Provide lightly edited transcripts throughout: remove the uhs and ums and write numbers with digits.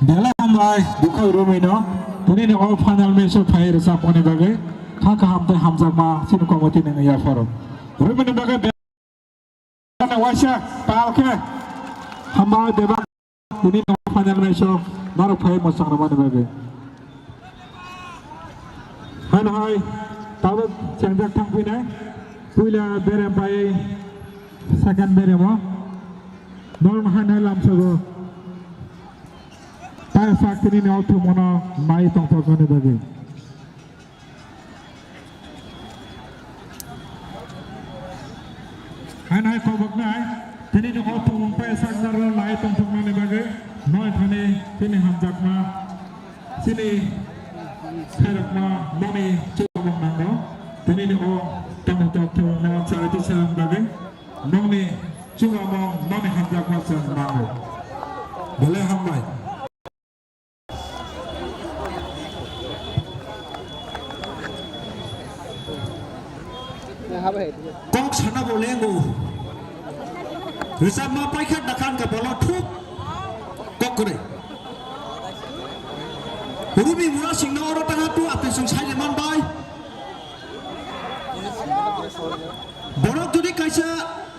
Dela hambai bukai rumino tuni ni all final match of fire sa pone bagai khaka hamtai hamjak ma sinu komoti nang ya forum rumino bagai na washa palke hambai deba tuni ni all final match of narok fire mosang ramane bagai han hai tabat changjak thangpinai puila bere bai second bere mo norm hanai lamsago Pai fakini ni auto mona mai tong pagone bagi. Hanai kobok nai, tini ni auto mon pai saknar lai tong pagone bagi. Noi thane tini hamjak ma, sini serak ma noni cubong nanggo. Tini ni o tong tong na cari tu seram bagi. Noni cubong noni hamjak ma seram nanggo. Boleh hambai. Kok sana boleh ngu, bisa mau pakai dakan ke bola tuh, kok kere. Rubi mula sing na orang tengah tu apa sing saya man bay. Borok jadi kaisa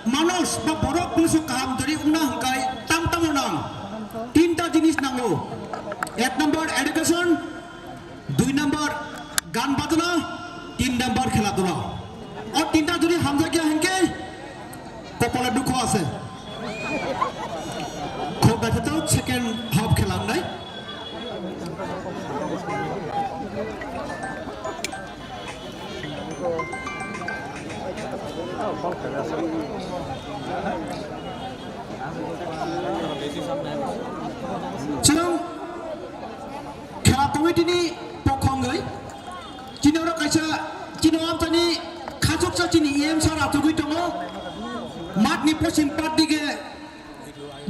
manos, ba borok pusuk kaham jadi unang kai tam unang. Tinta jenis nango. 1 number education, 2 number গান বাজনা, 3 number খেলাধুলা। और तीनटा যদি হামজা গিয়া হেনকে কপালে দুঃখ আছে খুব ব্যথাতেও সেকেন্ড হাফ খেলাম নাই 지금 খেলা কমিটিनि পক্ষंगै 지नोरा कायसा जिनो आमतानि खाजक जातिनि एम सार आतुगै दङ मातनि पश्चिम पार्टिगे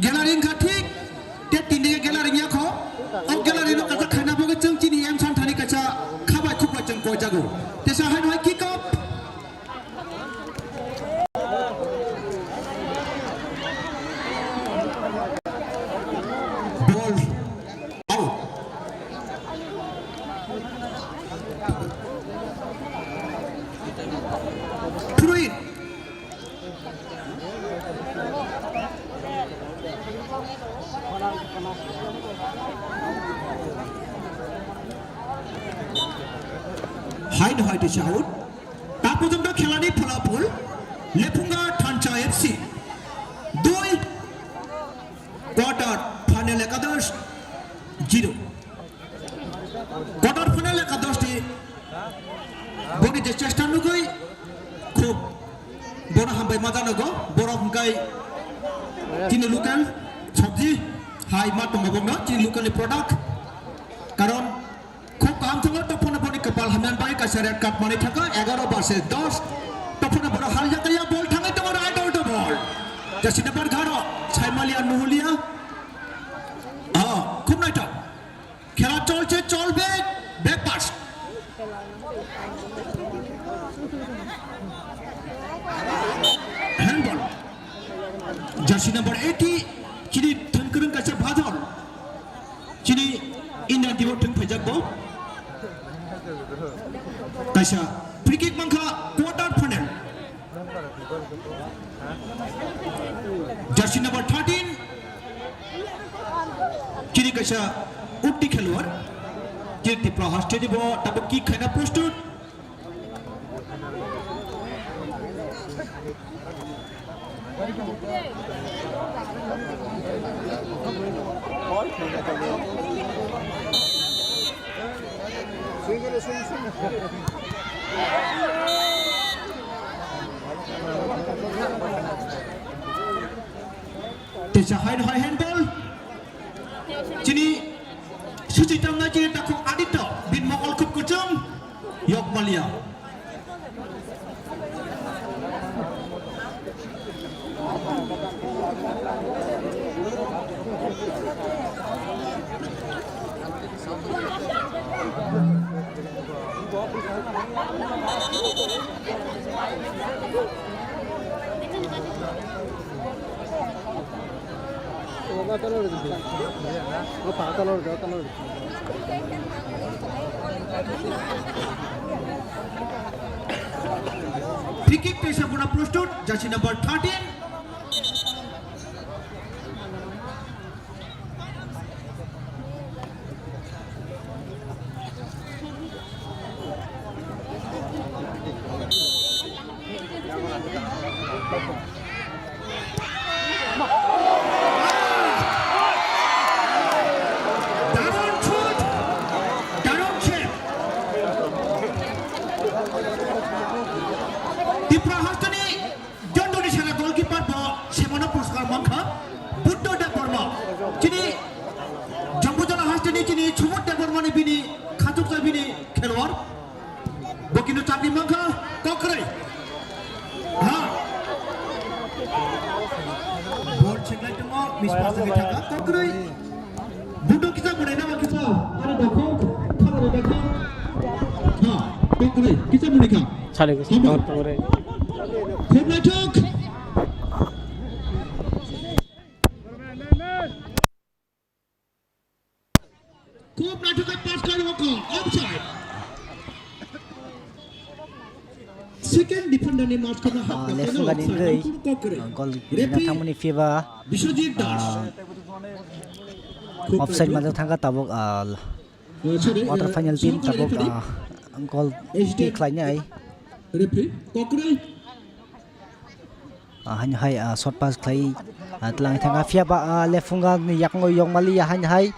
ग्यालारिं खाथिक ते तिनिगे ग्यालारिं याखो औ ग्यालारिं नो काजा खाना बगे जों जिनि एम सान थानि काजा खाबाय खुबाय जों गय जागौ तेसा हाय हाय किक अफ बल आउट हाइड हाइड आउट ता पर्यन्त खेलानि फलाफल लेफुंगा थानचा एफसी 2 क्वार्टर फाइनल एकादश 0 क्वार्टर फाइनल एकादश टी बनि जे चेष्टा नुगै खूब बड़ हामबाय मा जानोगो बर' हंगाय जिनि लोकल सब्जी हाय मा दंबावो जिनि लोकल प्रडाक्ट कारण खूब काम थाङो तफना बनि कपाल हामनान बाय कासा रेड कार्ड माने थाङो 11 versus 10 तफना बर' हाल जाकाया बल थाङै दङ राइट आउट बल जासि नम्बर 11 साइमालिया नुहुलिया खूब नायथाव खेला चलছে চলবে back pass handball jersey number 80 যিনি থনকরং কাছে ভাজল যিনি ইন্ডিয়াन টিমआव थों फैजाबो कायसा फ्री किक मंखा क्वार्टर फाइनल জার্সি নাম্বার 13 যিনি কাयसा উঠতি খেলোয়াড় যিনি প্রহাস্টে দিব তারপর কি খাইনা প্রস্তুত Tesa hain hai handball Jini Suci tangga jini takut adita Bin mokol kup kucung Yok Malia Free kick to Sabuna Prostut, jersey number 13. Second defender ni match kena hak left kan ini gol na thamani fiba offside ma thanga tabok quarter final team tabok gol kick lainnya ai referee kokrai hanya hai short pass klai tlang thanga fiba left funga ni yakngo yong mali hanya hai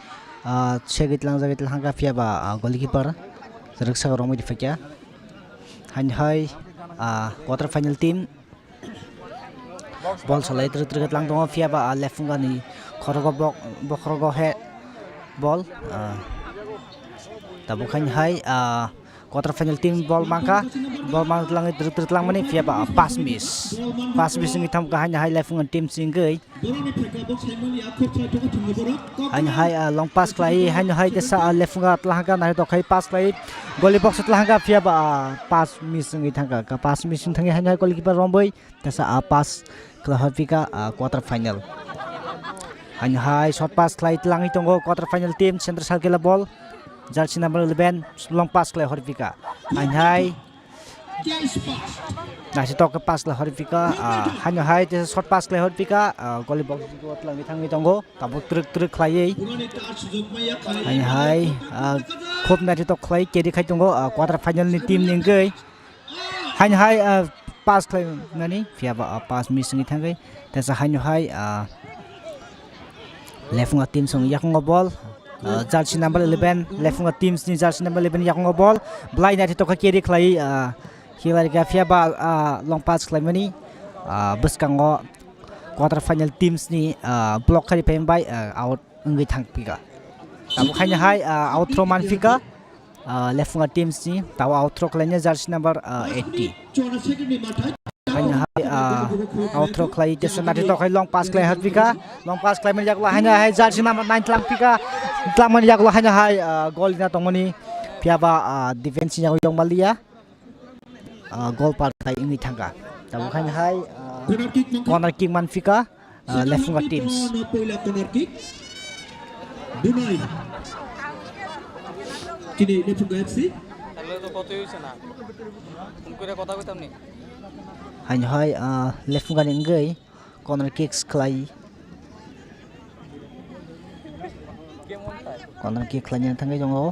segit lang jagit hanga fiba goalkeeper jarak sa romo difakya hanya hai quarter final team ball salai terus lang dong fiaba left funga ni khorogo bokrogo he ball tabukan hai quarter final team ball mangka lang terus lang mani fiaba pass miss ni tham ka hanya hai left funga team singai hanya hai long pass klai hanya hai desa left funga tlang ka na to khai pass klai goalie box tlang ka fiaba pass miss ngi thanga ka pass miss thangi hanya hai goalkeeper romboi desa pass klahafika quarter final hanya hai short pass klai tlang itongo quarter final team center circle ball jersey number 11 long pass klai horfika hanya hai nasi tok pass lah horfika hanya hai desa short pass klai horfika goalie box ko tlang thangi tongo tabuk truk klai hanya hai khop na tok klai kedi khai tongo quarter final ni team ningai hanya hai pass klai nani fiaba pass miss ngi thangai desa hanya hai left nga team song yakngo ball jersey number 11 left nga teams ni jersey number 11 yakngo ball blind na tok kedi klai hilari ka fiaba long pass klai mani buskango quarter final teams ni block khari pembai out ngi thangpika tabu khanya hai outro manfika left nga teams ni taw outro klainya jersey number 80 hanya hai outro klai desa na tok hai long pass klai harpika long pass klai mani yakla hanya hai jersey number 9 tlangpika tlamani yakla hanya hai goal na tongoni fiaba defense nya yong malia goal part kai ingi thanga tabu khanya hai corner kick manfika left nga teams corner kick Dunai kini Lefunga FC তাহলে তো কতই হইছে না phone করে কথা কইতাম নি hanya hai left nga ngai corner kicks klai corner kick klainya thangai jongo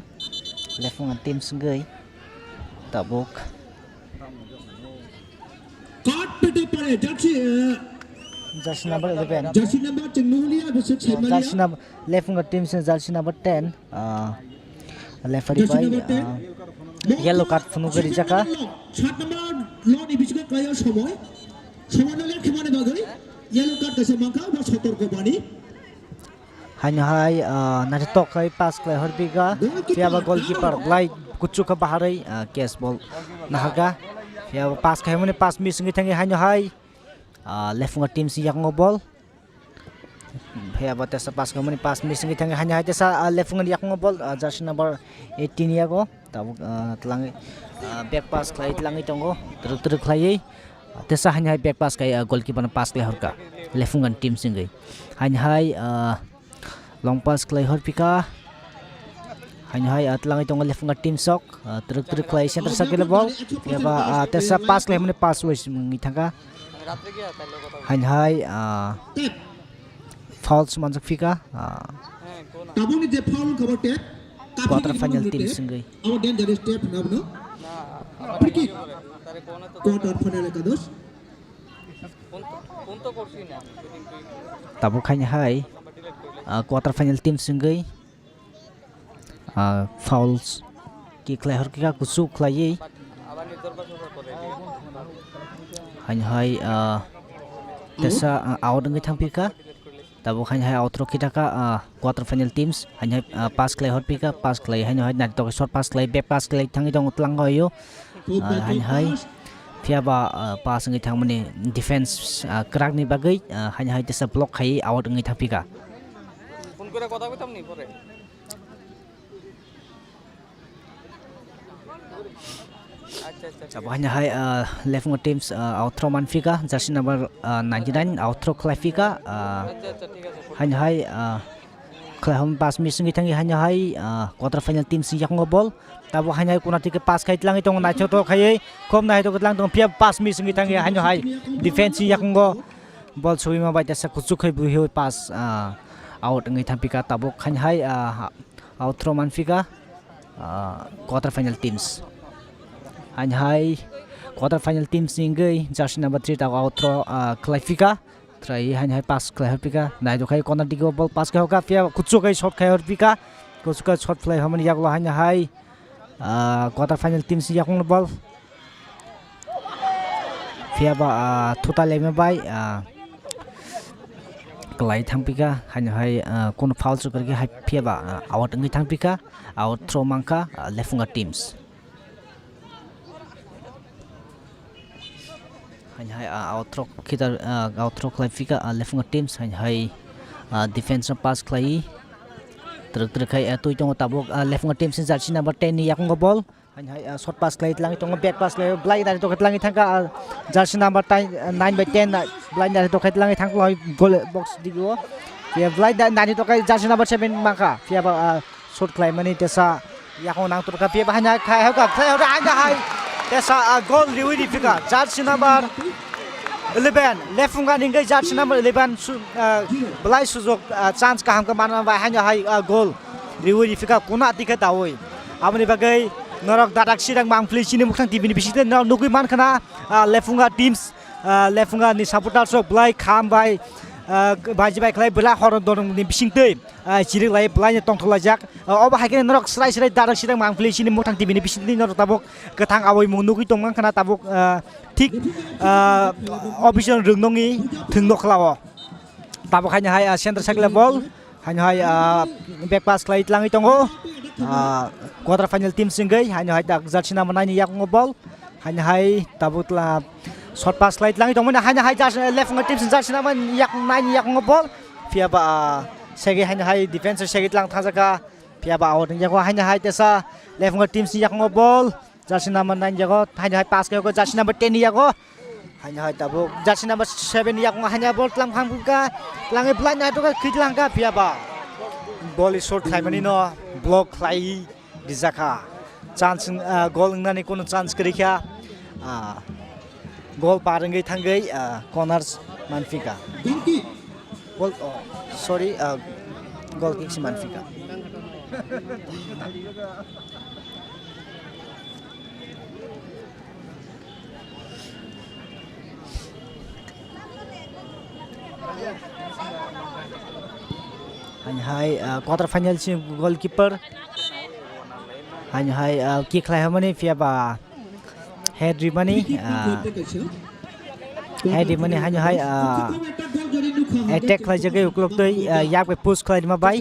left nga teams ngai tabuk card pete pare jersey number 11 jersey number Chenmulia versus Chemalia jersey number left nga teams jersey number 10 left by yellow card phunu gari jaka 7 number lon ibisiko kaya সময় নলে খেমানে বাগৈ yellow card kaisa mangka ba sotorko bani hanya hai nari tok kai pass klai horbiga fiaba goalkeeper blai kuchuka baharai case ball nahaga fiaba pass kai mane pass miss ngi thangi hanya hai left nga team si yakngo ball fiaba tesa pass kai mane pass miss ngi thangi hanya hai tesa left nga yakngo ball jersey number 18 yago tabuk tlang back pass klai tlangi tongo truk klai tesa hanya hai back pass kai goalkeeper pass klai horka lefungan team singai hanya hai long pass klai hor pika hanya hai atlang itong lefungan team sok truk klai center sakile ball ya ba tesa pass klai mane pass wis ngithanga রাত্রে কি তাই লোক কথা hanya hai false manjak pika হ্যাঁ কোন Tabung ni je foul khabar tek. quarter final team singai Our dangerous step na no. না আবার কি করে তারে কোন তো Quarter final ka dos. কোন তো করছি না শুটিং তুই tabuk hanya hai number delete করলে quarter final team singai fouls ki klai hor kika kusu klai আবার নির্দর পাশে করে hanya hai tesa out ngai thang pika delete করলে tabo hanya hai outro kita ka quarter final teams hanya pass klai hor pika pass klai hanya hai na to short pass klai back pass klai thang idong utlang hoyo hanya hai pia ba pass ngai thang mani defense crack ni bagai hanya hai tesa block khai out ngai thang pika phone করে কথা কইতাম নি পরে আচ্ছা আচ্ছা tabo hanya hai left ng teams outro man fika jersey number 99 outro klai fika আচ্ছা আচ্ছা ঠিক আছে hanya hai klai hom pass missing itang hanya hai quarter final team si yak ngobol tabo hanya hai kuna tik pass khai tlang itong na choto khai kom na hito tlang tong pia pass missing itang hanya hai defense si yak ngo ball chui ma bai ta sa kuchu khai bu hi pass out ngai tham pika tabo hanya hai outro man fika quarter final teams hanya hai quarter final team singai jersey number 3 ta outro klai fika trai hanya hai pass klai pika nai do khai corner digo ball pass ka hoka pia kuchu kai shot khai pika kuchu ka shot play hamani yaklo hanya hai quarter final team si yakong ball pia ba total leme bai klai thang pika hanya hai kon foul chu karke hai pia ba out ngai thang pika out throw mangka lefunga teams hanya hai outro kita outro klai fika lefunga teams hanya hai defense pass klai truk khai atui tong tabok lefunga teams sin jersey number 10 ni yakong ball hanya hai short pass klai tlang tong back pass klai blai dari to tlang thangka jersey number 9 by 10 blai dari to tlang thang loi goal box digo ya blai dari to jersey number 7 maka pia ba short klai mani tesa yakong nang tur ka pia hanya khai ha hanya hai tesa goal liwi di fika jersey number 11 lefunga ningai jersey number 11 belai sujok chance ka hamka mana ba hanya hai goal liwi di fika kuna tika tawoi amni bagai norok dadak sidang mangfli sini mukhang tv ni bisite norok nugui man khana lefunga teams lefunga ni supporter sok belai kham bai baji bai klai bela horon dorong ni bisingte jirik lai belai tong thola jak oba haikene norok srai dadak sidang mangfli sini mukhang tv ni bisite norok tabok ketang awoi mung nugui tong man khana tabok ঠিক official রংনংই থংনক লাও তাবো খাইনা হাই centre cycle ball হাইনা হাই back pass ক্লাই tlangi tongo quarter final team singai haina hai dak jersey number 9 yak ball haina hai tabutla short pass klai tlangi tongo haina hai left ng team jersey number yak 9 yak ball pia ba segi haina hai defense segi tlang thajaka pia ba out yak haina hai tesa left ng team yak ball jersey number 9 jago haina hai pass ko jersey number 10 jago haina hai tabuk jersey number 7 yak haina ball tlang phangka tlangi blind na to ka khitlang ka pia ba ball is short khai no block khai dijaka chance goal nani kono chance kerikha goal parangai thangai corners manfika goal sorry goal kick si manfika hanya hai quarter final si goalkeeper hanya hai kick lai hamani pia ba head rimani hanya hai attack lai jagai uklok toi yak pe push khai ma bai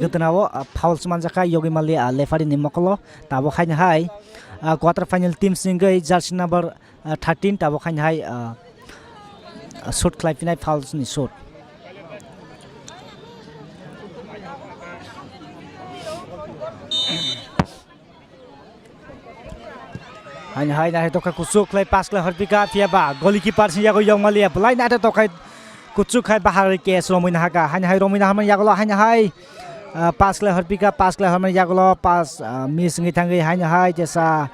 gutnawo foul man jaka yogi mali lefari ni mokolo tabo hanya hai quarter final team singai jersey number 13 tabo hanya hai shot khai pinai fouls ni shot hanya hai na to ka kusuk klai pas klai harpika fiaba goalkeeper sin yago yong malia blai na to kai kucuk hai bahar ke romina haka hanya hai romina haman yago hanya hai pas klai harpika pas klai haman yago pas miss ngi thangai hanya hai jesa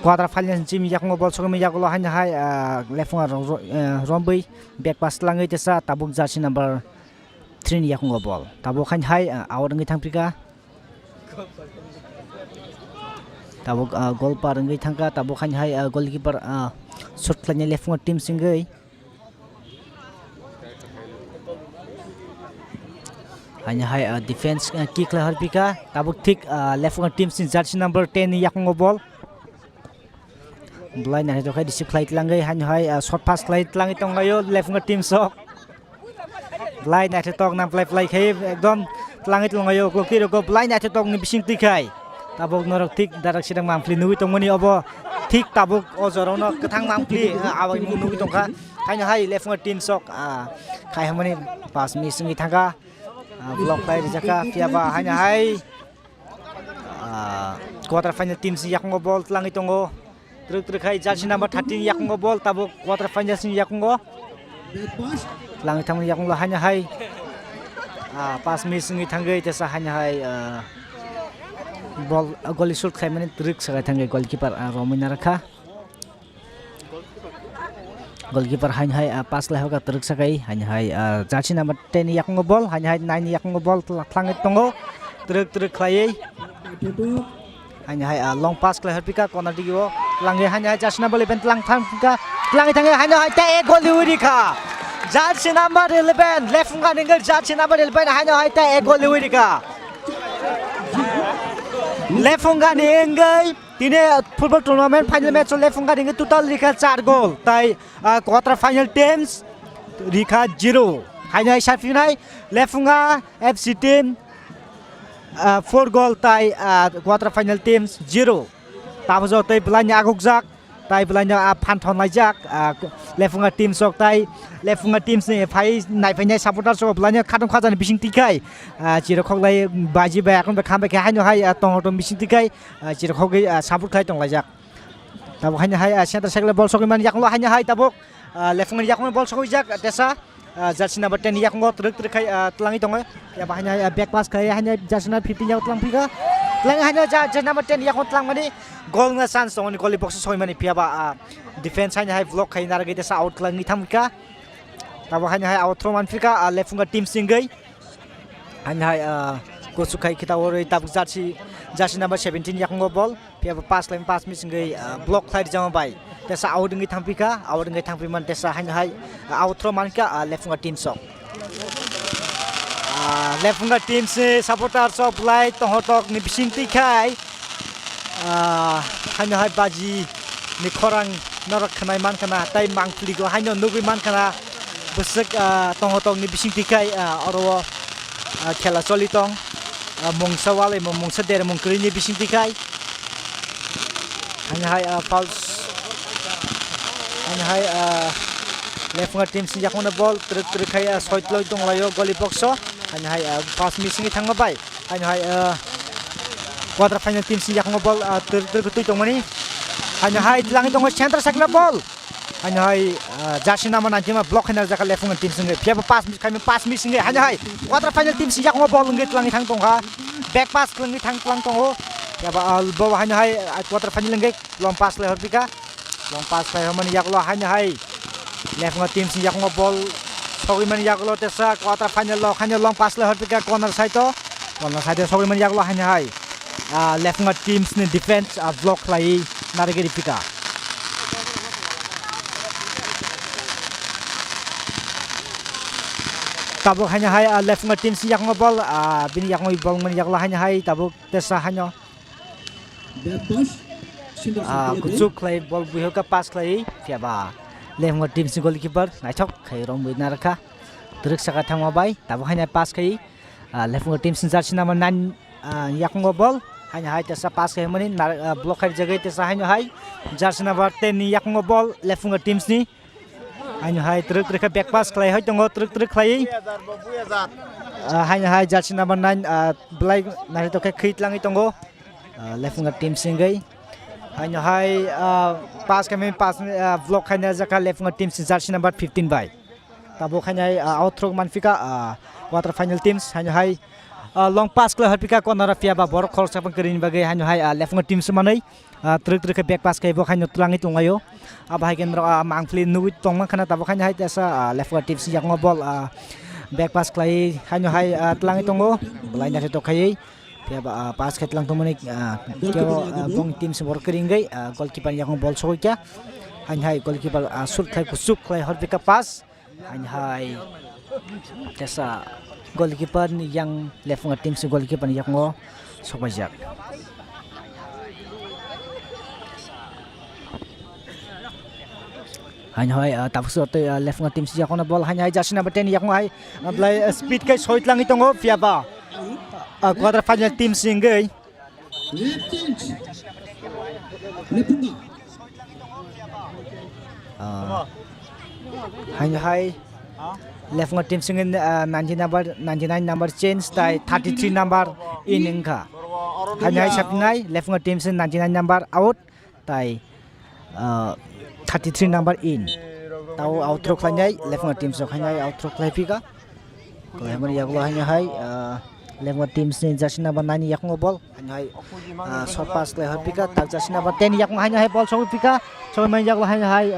quarter final team yakung bol sogmi yago hanya hai lefunga rombai back pass langai jesa tabuk jersey number 3 ni yakung bol tabuk hanya hai awar ngi thangpika tabuk goal par ngai thangka tabuk hanya hai goalkeeper shot klanya lefunga team singai hanya hai defense kick la harpika tabuk thik lefunga team sin jersey number 10 ni yakung bol blind na to khai display langai hanya hai shot pass klai langai tongayo lefunga team sok blind na to nam play khai ekdom langai tongayo klokiro go blind na to ni bising tikai tabuk norok thik darak sidang mangpli nui tongmani obo thik tabuk ojorono kathang mangpli awai mu nui tongkha hanya hai lefunga team sok khai hamani pas missing thanga block play jaka fiaba hanya hai quarter final team si yakung bol langai tongo truk hai jersey number 13 yakung bol tabuk quarter final sin yakung langai thang yakung hanya hai pas missing thangai tesa hanya hai ball goal shoot khai mane truk sagai thangai goalkeeper romina rakha goalkeeper hanya hai pas lai hoka truk sagai hanya hai jersey number 10 yakung bol hanya hai 9 yakung bol tlangai tongo truk khai hanya hai long pass klai harpika corner digio langai hanya hai jersey number 11 tlang thangka tlangai thangai hanya hai ta ek goal diurika jersey number 11 left nga ningal jersey number 11 hanya hai ta ek goal diurika lefunga ningai tine football tournament final match lefunga ningai total rika 4 goal tai quarter final teams rika 0 hanya safinai lefunga FC team 4 goal tai quarter final teams 0 tabajo tai belanya agukjak tai belanya phanthon laijak lefunga team sok tai lefunga teams ni phai nai phai supporter sok belanya khatam khajani bising tikai chiro khoglai baji ba akon ba khamba khai no hai tong tong bising tikai chiro khogai support khai tong laijak tabuk hanya hai center cycle ball sok man yaklo hanya hai tabuk lefunga yaklo ball sok jak desa jersey number 10 yaklo truk khai tlangi tong ya hanya back pass khai hanya jersey number 15 yak tlang pika tlang hanya jersey number 10 yaklo tlang mani goal nga chance tong ni goal box soi mani piaba defense hanya hai block khai nar ge desa out klangi thamka tabuk hanya hai out throw man pika lefunga team singai hanya hai kosu khai kita ori tabuk jersey number 17 yaklo ball piaba pass lane pass mi singai block khai jama bai desa out ngi thampika out ngi thampi man desa hanya hai out throw man ka lefunga team sok lefunga team se supporter sok lai tohotok ni bising tikai hanya hai baji ni khorang norak khnai man kana tai mangpli go hanya nubi man kana busuk tohotok ni bising tikai oro khela solitong mongsa wale mongsa der mongkri ni bising tikai hanya hai pulse hanya hai lefunga team si yakona ball truk khai soitloi tong layo goli boxo hanya hai pass missing thanga bai hanya hai quarter final team si yakona ball truk tui tong mani hanya hai tlangi tong center sakla ball hanya hai jersey number 19 ma block hina jaka lefunga team singe pia pass missing hanya hai quarter final team si yakona ball ngi tlangi thang tong ha back pass tlangi thang tong ho ya ba bawa hanya hai quarter final ngi long pass le horbika long pass khai man yaklo hanya hai lefunga team si yakona ball sogi man yaklo tesa quarter final lo hanya long pass le horbika corner side sogi man yaklo hanya hai lefunga teams ni defense block lai narigeri pika tabuk hanya hai lefunga team si yakona ball bini yakona ball man yaklo hanya hai tabuk tesa hanya kucuk klai ball buhoka pass klai fiaba lefunga team si goalkeeper naithok khai rong buina rakha truk saka thangma bai tabuk hanya pass khai lefunga team si jersey number 9 yakona ball hanya hai tesa pass khai mani block khai jagai tesa hanya hai jersey number 10 ni yakona ball lefunga teams ni hanya hai truk back pass klai hai tongo truk klai hanya hai jersey number 9 blai nari to khai khit langi tongo lefunga team singai hanya hai pas kami pas vlog hanya jaka lefunga team jersey number 15 by tabo hanya outro manfika quarter final teams hanya hai long pass kla harpika konara fia ba bor khol sapang kerin bagai hanya hai lefunga team semanai truk ke back pass kai bo hanya tulangi tungayo aba hai gen mangfli nuit tongma khana tabo hanya hai tesa lefunga team yang ngobol back pass klai hanya hai tulangi tongo belai nari to kai fia ba pass kai tulang tomani kyo bong team se bor kerin gai goalkeeper yang bol soikya hanya hai goalkeeper sur khai kusuk klai harpika pass hanya hai tesa goalkeeper yang lefunga team se goalkeeper yang ngo sobajak hanya hai tapsu te lefunga team se yakona ball hanya hai jersey number 10 yang hai blai speed kai soit lang itongo fiaba quarter final team singai left change lefunga hanya hai lefunga team singin 99 number change tai 33 number in ingka hanya sapnai lefunga team sin 99 number out tai 33 number in tau outro khlanyai lefunga team so khanyai outro khlaipika klemani yaklo hanya hai lefunga team sin jersey number 9 yakngo ball hanya hai short pass klai harpika tak jersey number 10 yakngo hanya hai ball songpika so man yaklo hanya hai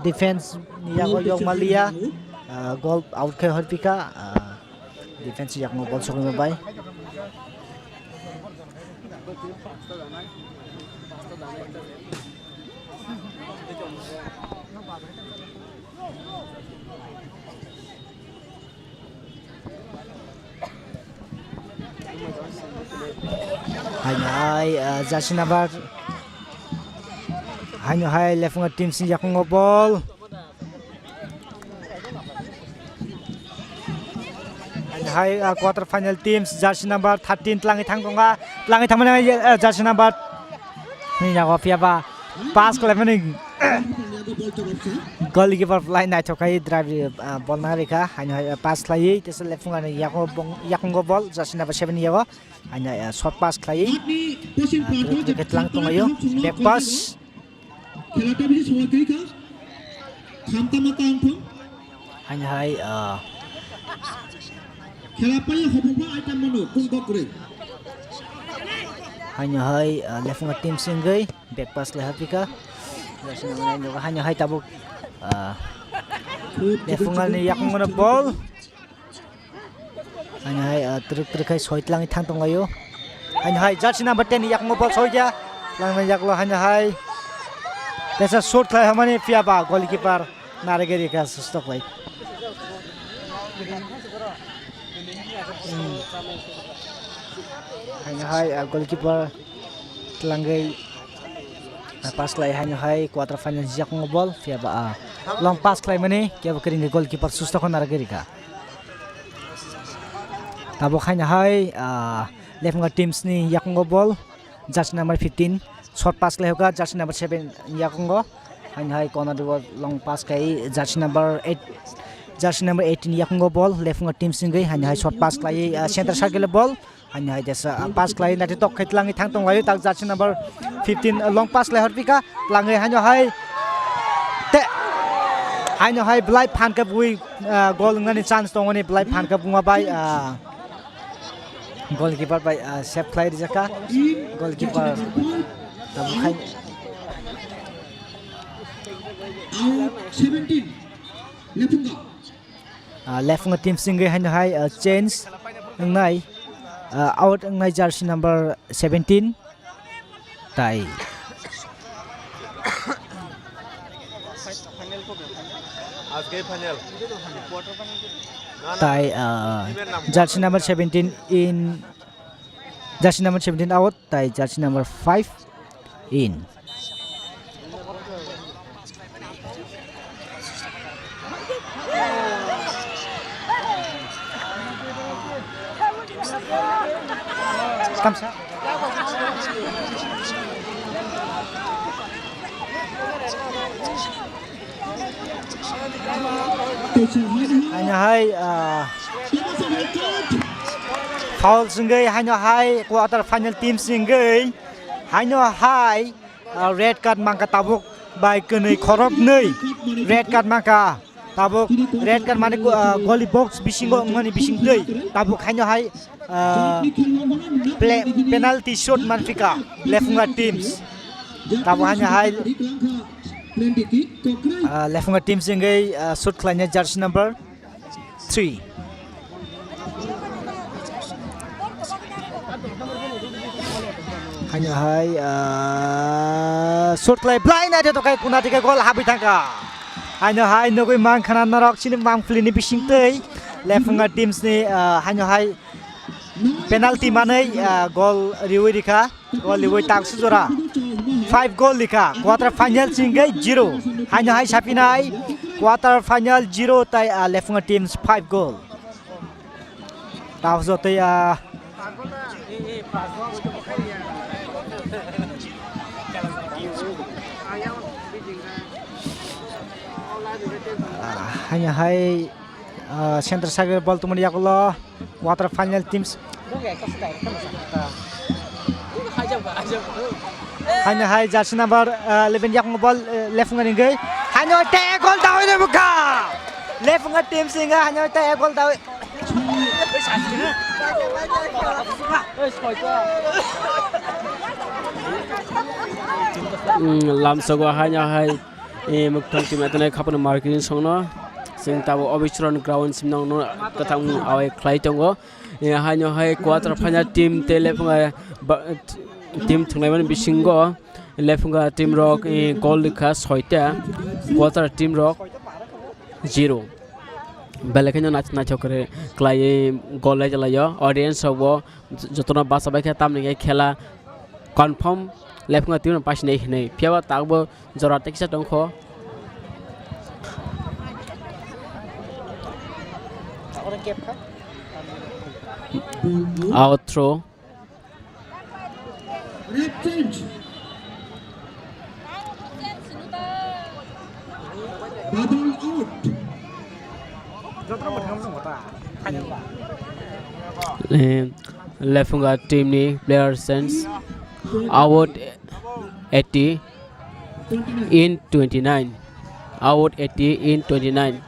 defense yang oyong Malia goal out ke harpika defense yang ngobol sokong bay hanya jersey number hanya hai lefunga team sin yang ngobol hai quarter final teams jersey number 13 tlangi thangtonga tlangi thamana jersey number ni jago fiaba pass klemani goalkeeper line na thokai drive ball na rekha hanya pass lai tes lefunga yakongo ball jersey number 7 yago hanya short pass lai ketlang tongayo back pass খেলাটা বেশি সময় করি কা খামতা মাতা অংশ hanya hai খেলা পাই হববা item মনো কোন করে hanya hai lefunga team singai back pass le hapika jersey number 9 hanya hai tabuk lefunga ni yakngona ball hanya hai truk hai soitlang thang tongayo hanya hai jersey number 10 yakngo ball soja lang yaklo hanya hai tesa short khai hamani fiaba goalkeeper narageri ka stop lai hanya hai goalkeeper telangai pass lai hanya hai quarter final jakong ball fiaba long pass lai mani kya kering goalkeeper susta ko narageri ka tabo hanya hai lefunga teams ni yakong ball jersey number 15 short pass lai hoga jersey number 7 yakongo hanya hai corner do long pass kai jersey number 18 yakongo ball lefunga team singai hanya hai short pass lai center circle ball hanya hai desa pass lai nati tok khetlangi thangtong lai tak jersey number 15 long pass lai harpika langai hanya hai te hanya hai blai phan ka bui goal ngani chance tongoni blai phan ka bunga bai goalkeeper bai save play jaka goalkeeper tabu khai 17 lefunga lefunga team singai hanya hai change ngai out ngai jersey number 17 tai आज के final tai jersey number 17 in jersey number 17 out tai jersey number 5 in kamsa hanya hai foul singai haino hai quarter final team singai haino hai red card mangka tabuk by kenai khorop nei red card mangka tabuk red card mane goalie box bisingo ngani bising dei tabuk haino hai play penalty shot manfika lefunga teams tabuk haino hai lefunga teams singai shot khlanya jersey number 3 hanya hai shot play blind ada tokai kuna tiga gol habis tangka hanya hai nogoi mang khana narok sini mang flini bising tei lefunga teams ni hanya hai penalty manai gol riwi dikha gol riwi tak sujora 5 gol dikha quarter final singai 0 hanya hai sapinai quarter final 0 tai lefunga teams 5 gol tahu so tai hanya hai center sagar ball tu meriak Allah quarter final teams hanya hai jersey number 11 yak ball left ngani gai hanya te gol dawi ne buka left ngat team singa hanya te gol dawi lam sago hanya hai mukthang tim atane khapna marketing songno sing tabo obisron ground simnong no kathang awai khlai tongo hanyo hai quarter final team telefunga team thunglaiman bisingo lefunga team rock goal likha 6ta quarter team rock 0 belekanya na chokre klai goal lai jalayo audience hobo jotona basabai kha tamni khela confirm lefunga team pas nei piawa tagbo jora teksa tongkho out throw red change badal out lefunga team ni player sense out 80 in 29 out 80 in 29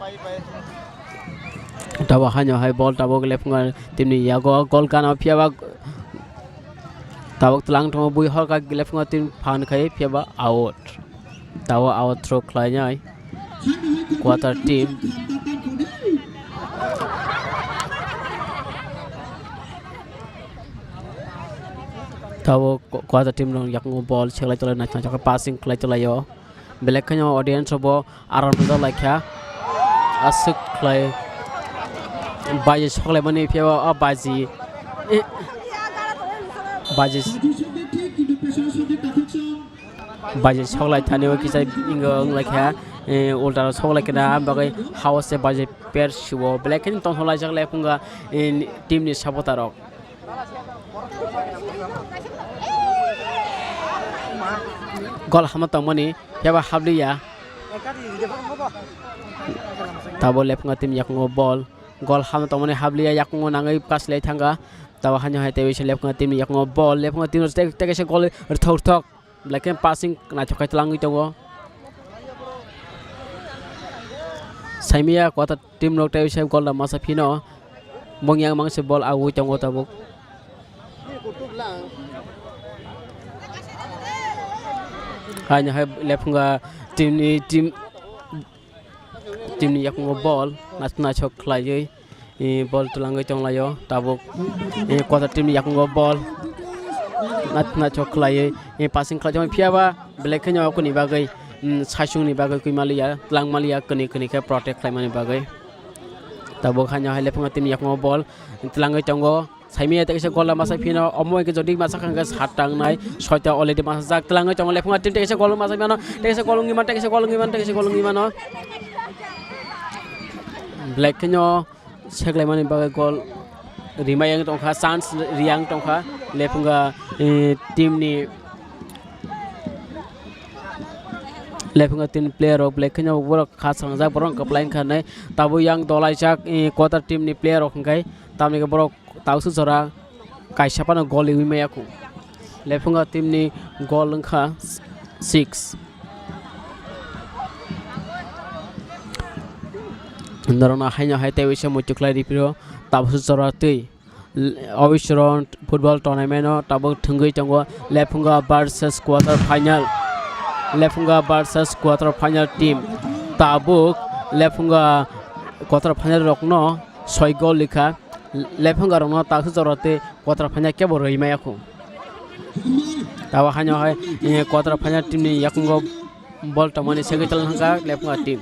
tawa hanya hai ball tawa lefunga team ni yago gol kana piaba tawa tlang thong bui hor ka lefunga team phan khai piaba out tawa out throw khlai quarter team tawo quarter team long yak ball chelai tolai na chaka passing khlai tolai yo black kanya audience hobo aron do laikha asuk khlai baji choklai mani piawa baji choklai thani wa kisai ingong laikha ulta choklai kana bagai house se baji per shiwo black kanya tong holai jak lepunga team ni sabotarok gol hamata mani piawa habliya tabo lepunga team yak ball gol ham to mane habliya yakngo nangai pas lei thanga tawa hanya hai tewi selep nga tim yakngo ball lep nga tim tek se gol thok thok like passing na chokai tlangi tongo saimia kwata tim nok tewi se gol la masa phino mongyang mang se ball awu tongo tabuk hanya hai lep nga tim ni yakngo ball na chok khlai ball tulangai chong layo tabuk quarter team yakngo ball na chok khlai passing khlai jong phiaba black khnyo kuni bagai saisung ni bagai kuimalia tlang malia kuni ka protect khlai mani bagai tabuk hanya hai lepunga team yakngo ball tulangai chongo saimia tekse gol masa phino omoy ke jodi masa khanga hatang nai soita already masa jak tulangai chong lepunga team tekse gol masa phino tekse gol ngi man black khnyo seklai mani bagai gol rimayang tongkha chance riang tongkha lepunga team ni lepunga team player of black khnyo borok khasang jak borok kaplain khanai tabu yang dolai jak quarter team ni player ok kai tamni ke borok tausu jora kaisapana gol iwi mayaku lefunga team ni gol angka 6 Narona hanya hai tewisha mucuklai dipiro tabsu sorati Awisron football tournament tabuk thunggui tongo lefunga versus quarter final team tabuk lefunga quarter final rokno 6 gol likha lefunga rokno tabsu sorati quarter final ke boroi mayaku tawa hanya hai quarter final team ni yakungo ball tamani segital hangka lefunga team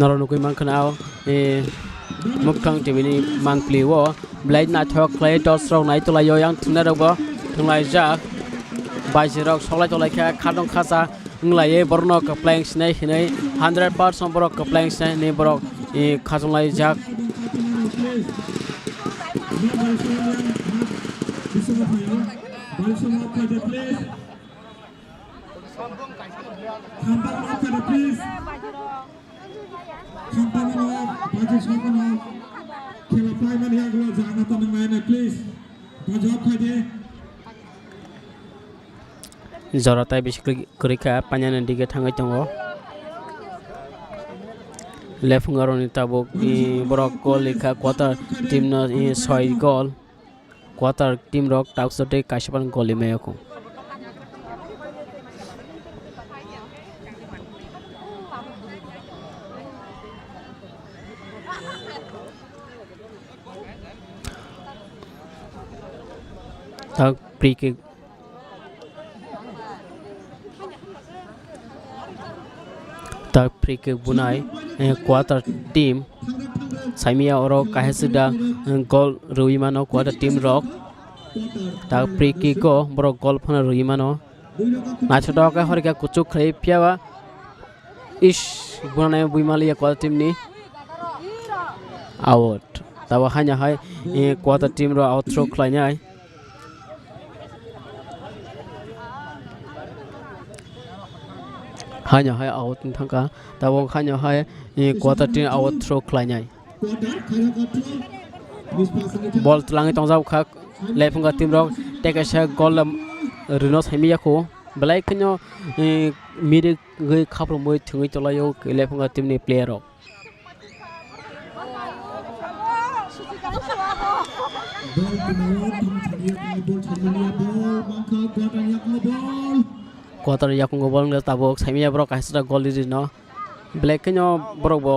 Naronu mang kenal muktang TV ni mang pliwo blade na thok clay to strong nai to layo yang thuna robo thunglai jak bajirok solai to laikha khadong khasa nglai borno ka playing snai hinai 100% borok ka playing snai ni borok khajunglai jak Zoratai basically kurika panjang dige thangai tongo lefungaroni tabuk borok gol likha quarter team no 6 gol quarter team rok taksote kashapan gol imayako tak free kick bunai quarter team Saimia oro kahesida gol ruimano quarter team rock tak free kick ko borok gol phana ruimano nachoda ka horika kuchuk khlai piawa ish bunai buimalia quarter team ni out tawa hanya hai quarter team ro out throw khlainyai hanya hai out thangka tabo hanya hai quarter team out throw khlainyai ball tlangi tongjau khak lefunga team rok tekasa goal rino saimiya ko belai khnyo mid gei khapro moi thungui tolayo lefunga team ni player rok quarter yakungo bol ngal tabok saimiya brok hasra gol dino black nyo brok bo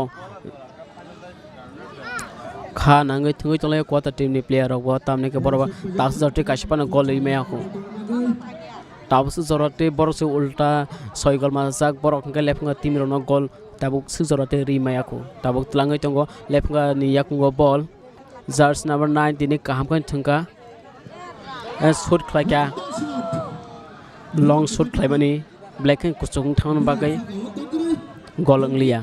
kha nangai thungui tolai quarter team ni player rok bo tamne ke boroba tas jarte kaspan gol ime aku tabsu jorate borose ulta 6 gol ma jak borok ke lefunga team rono gol tabuk su jorate ri mayaku tabuk tlangai tongo lefunga ni yakungo ball jars number 9 tini kaham kan thungka shoot khlaka long shoot khlaimani black and kusung thang bagai gol anglia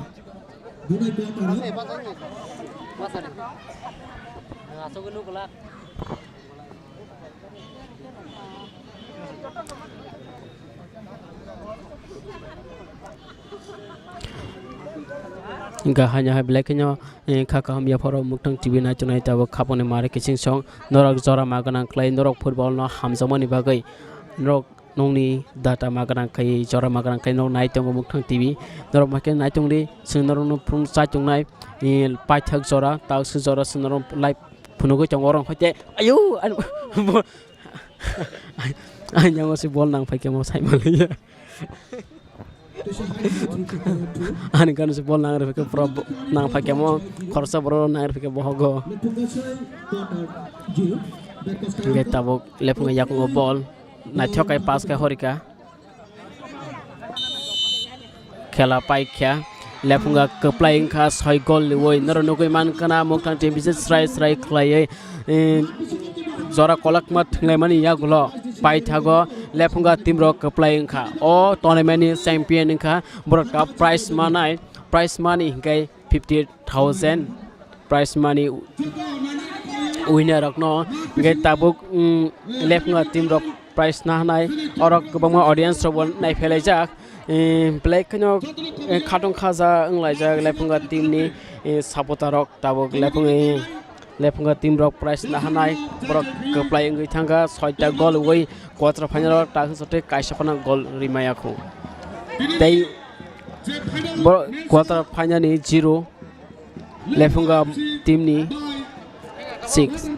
Inka hanya hai black nyo khaka ham ya phoro muktang tv na chunai tabo khapone mare kissing song norok jora maganang klai norok football no hamjamani bagai norok nongni data maganang kai jora maganang kai no nai tong muktang tv norok make nai tong ri sing norok no phung sa chung nai pai thak jora taw su jora sun norok live phunugo chong orong hoite ayu anyang si bol nang phai ke mo sai malia ani kan se bol nang re ke pro nang phai ke mo khorsa bro nang re ke bohogo ngeta bo lepung yak ngo bol na chokai pas ka horika khela pai kya lepunga ke playing kha 6 gol woi narono koi man kana moktan team biset srai khlai jora kolak mat ngai mani ya gulo pai thago lepunga team ro ke playing kha o tournament ni champion kha bro ka prize money kai 50000 prize money winner rokno ngai tabuk lepunga team ro prize nahanai orok kubangma audience robon naifelaijak black kano khatong khaja anglaijak lepunga team ni supporterok tabo lepunga team rok prize nahanai borok keplai ngui thanga 6ta goal wei quarter final ta sote kaisapana goal rimayakhu tei quarter final ni 0 lepunga team ni 6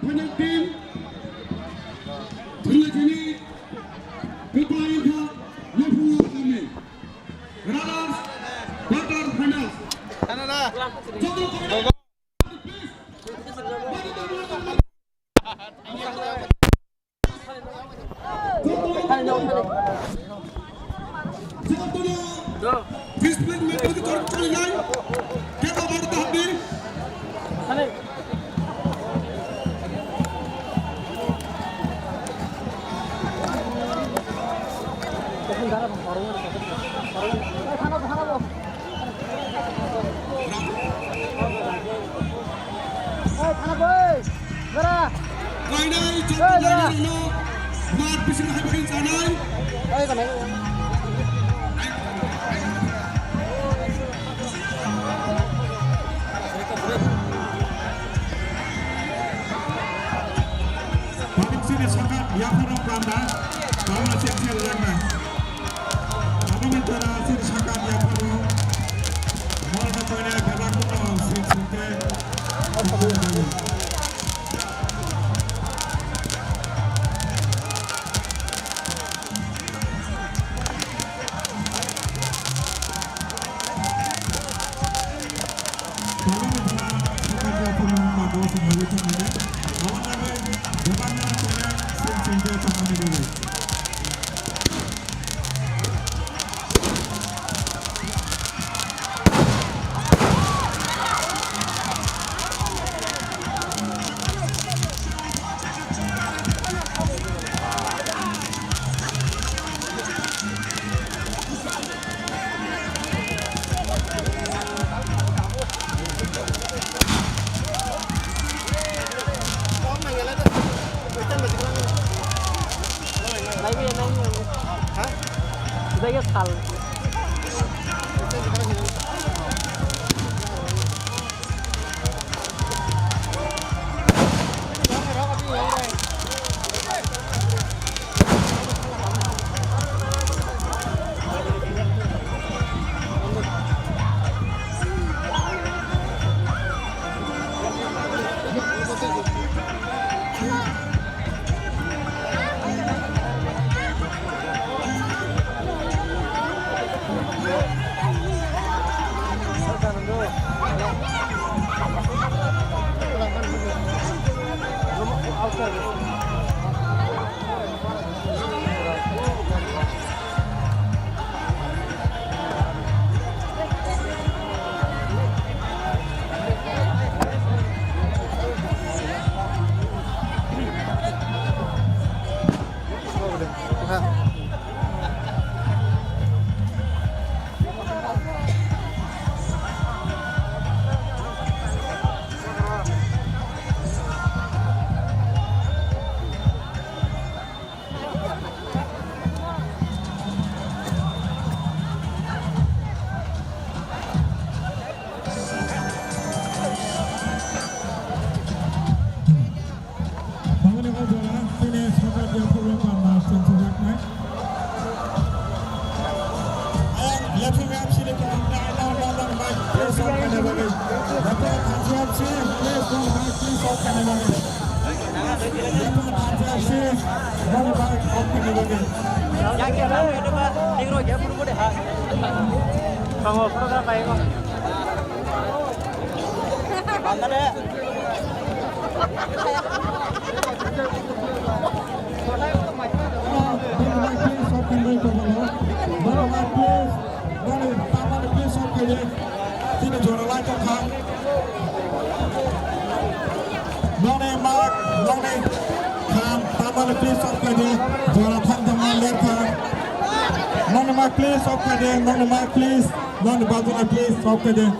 Please, okay there. On the mark, please. On the bottom, please. Okay there.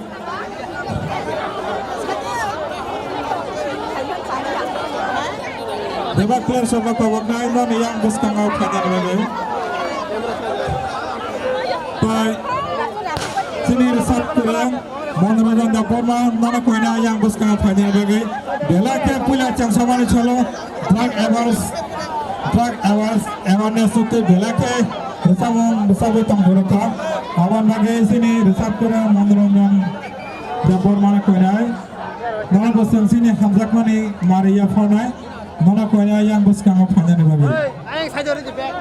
Debak player sama kawak nai non yang buskang out kanya lagi. Pai sini resap kurang मनोरंजन दपोरमा नन कोइना yang buskang out kanya lagi. Bela ke pula cang sama ni chalo drug awareness sute bela ke resap tong durka. Awan lagi sini resap kurang मनोरंजन दपोरमा Koyna. Nana bosang sini hamzak mani Maria Fonai. Nana koina yang buskang out kanya lagi. Ayang saya jadi jebak.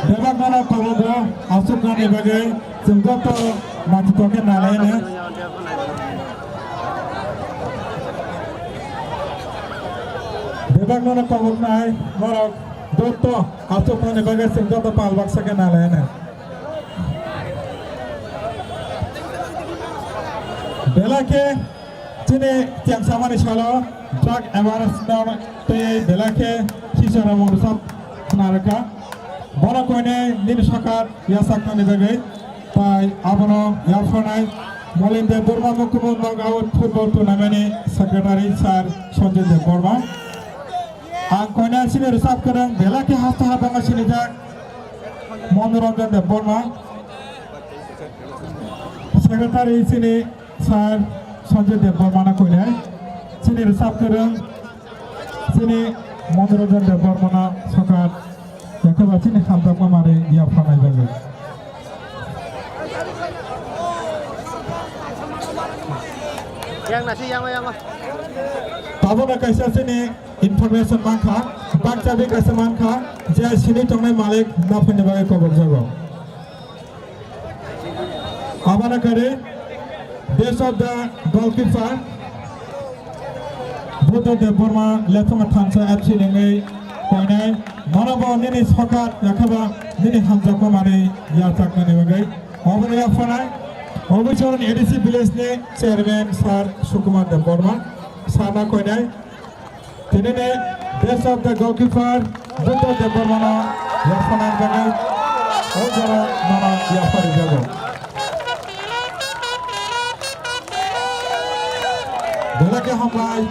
Debak mana kawobo asuk nani bagai sungguh to mati toke nalain. Debak mana kawok nai morok doto asuk nani bagai sungguh to palbak sake nalain. Bela ke sini tiang sama ni chalo drug awareness down te bela ke sisara mongusap naraka. Bora koine nin sakat ya sakna ni bagai pai abono ya fonai molinde Burma Mukumun Bangaut football tournament secretary sir Sanjay Dev Burma ang koine sini resap kerang bela ke hasta habanga sini jak Manoranjan Dev Burma secretary sini sir Sanjay Dev Burma na koine sini resap kerang sini Manoranjan Dev Burma na sakat Jaka baca ni hamzak mari dia panai lagi. Yang nasi yang mah. Tahu nak kaisa sini information mangka, baca be kaisa mangka, jaya sini tongai malik nafas ni bagai kau berjaga. Apa nak kare? Best of the goalkeeper, Buddha Dev Burma letung athansa FC nengai koinai. Mana bawa ni sakat, yakaba ni hamzak mari dia takkan ni bagai. Apa ni apa nak? Obicharan ADC village ne chairman sir Sukumar Dev Burma sana koinai. Tini ne best of the goalkeeper Buddha Dev Burma na yapana bagai. Oh jara mana yapari jago. Bela ke hamai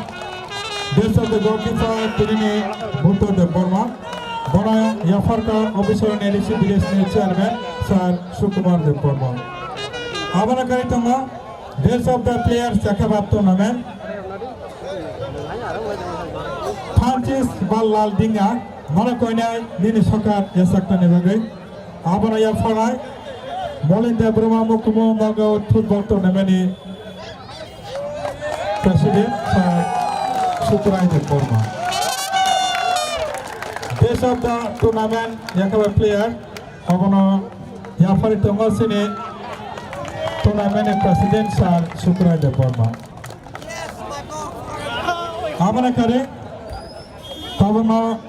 best of the goalkeeper tini ne Buddha Dev Burma. Bora yapar ka Obicharan ADC village ne chairman sir Sukumar Dev Burma. Abana kari tanga best of the players jakabab tournament. Francis Ballal Dinga mana koinai nini sakat ya sakta ne bagai. Abana ya fanai Molinda Burma Mukumun Bangaut football tournament ni president sir Sukumar Dev Burma. Best of the tournament yakabab player abana ya fari tanga sini tournament president sir Sukumar Dev Burma. Abana kare tabana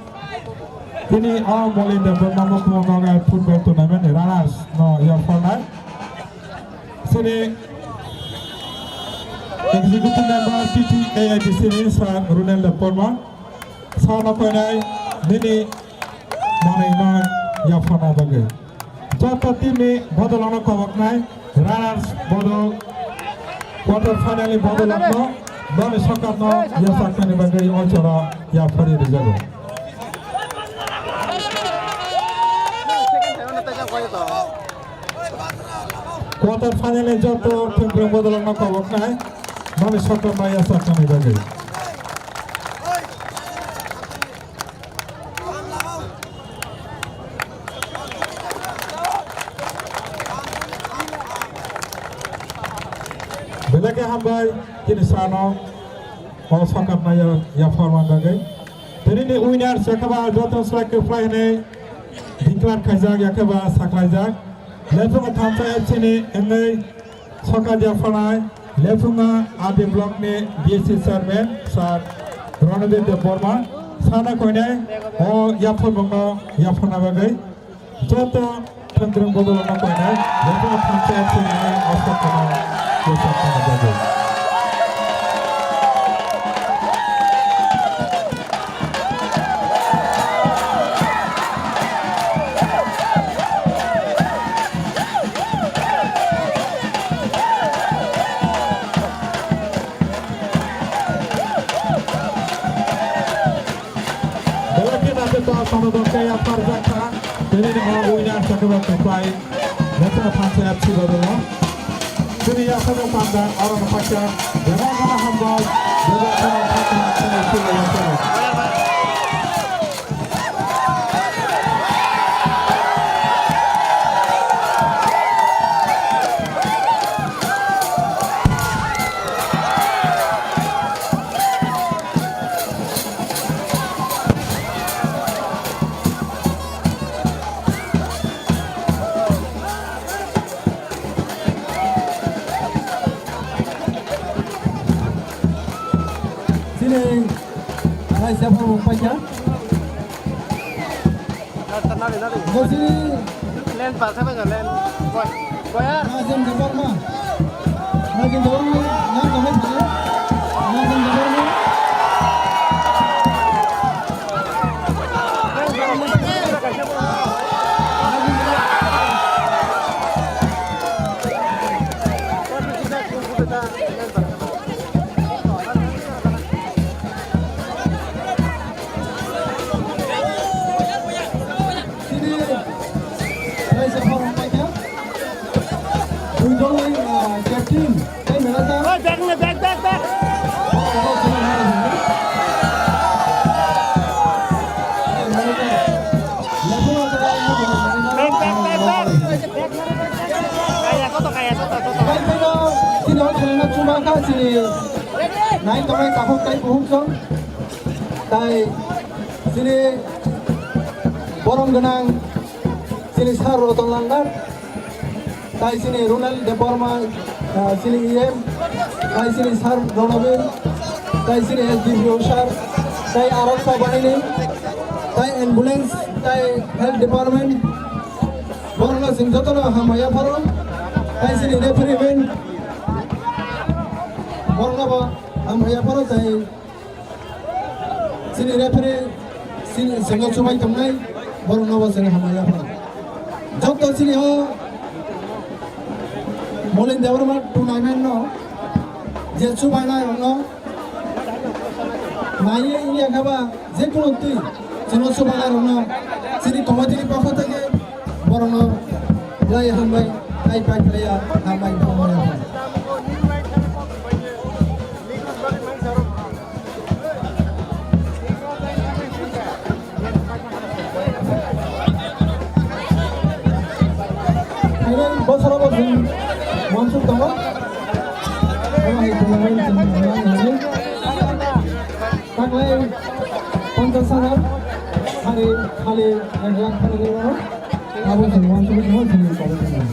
ini all Molinda Burma Mukumun Bangaut football tournament runners no ya fanai sini executive member TTAITC ni sir Runel Dev Burma sana koinai nini mana ina ya fanai bagai. Jata tim ni bodol ana kawak nai runners bodol quarter final bodol apno dan sakat no ya sakani bagai ochora ya fari rejago. Quarter final joto tim bodol ana kawak nai dan sakat no ya sakani bagai. Bela ke hambai kini sano all sakat na ya farman bagai. Tadi ni winner sakaba joto strike fly ne declare kaizak yakaba saklajak. Lefunga thamsa FC ni engai sakat ya fanai. Lefunga ade block ne BSC chairman sir Ronaldin Dev Burma sana koinai o ya farmanga ya fana bagai. Joto tendreng bodol na koinai. Lefunga thamsa FC ni osakana osakana bagai. ya Farzaka. Jadi ni winner sekarang terfly. Lepas pasal FC Badalona. Jadi ya sekarang pandang orang pasal. Jangan kena hambal. Jangan kena pasal FC Badalona. Sini, saya siapa umpanya? Di sini, Len pas apa nggak len? Koyar. Nazim Jabbar mah, Nazim Jabbar mah, yang kami punya, Nazim Jabbar mah. Naik kami kapuk kai buhuk song, tai sini borong genang, sini sar rotong langgar, tai sini Ronald de Borma, sini IM, tai sini sar Donovan, tai sini SD Yoshar, tai Arab Sabani, tai ambulance, tai health department, borong la simjotona hamaya paro, tai sini referee borong la hamaya paro tai sini referee sini sengat cumai kamnai borong la sini hamaya paro. Jok sini ho Molin Development Tournament no Jetsu Bana no Maye ini agaba Zekun tu Jetsu Bana no sini komati papa tage borong no lay hambai ai pai playa hambai hambai. Bosra bosing mansuk tama, orang itu lain orang tak lain Pantasara hari yang hari orang, abu semua mansuk semua sini pada sini.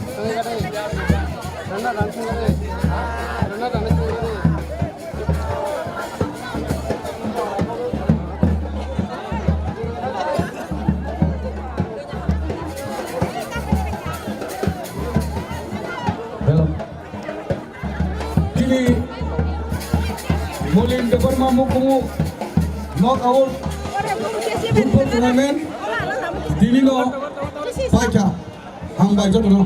Molin Debar Mamukumu knockout football tournament Divino Pacha Hambai Jodono.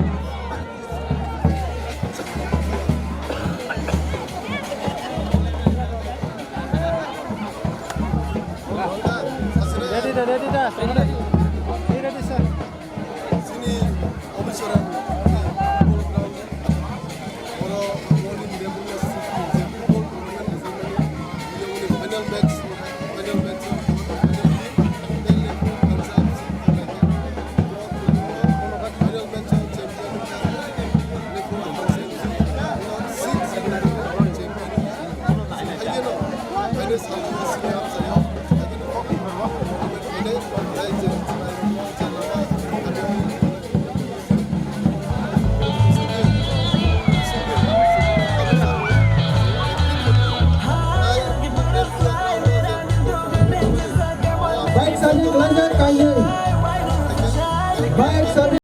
Baik saja lanjut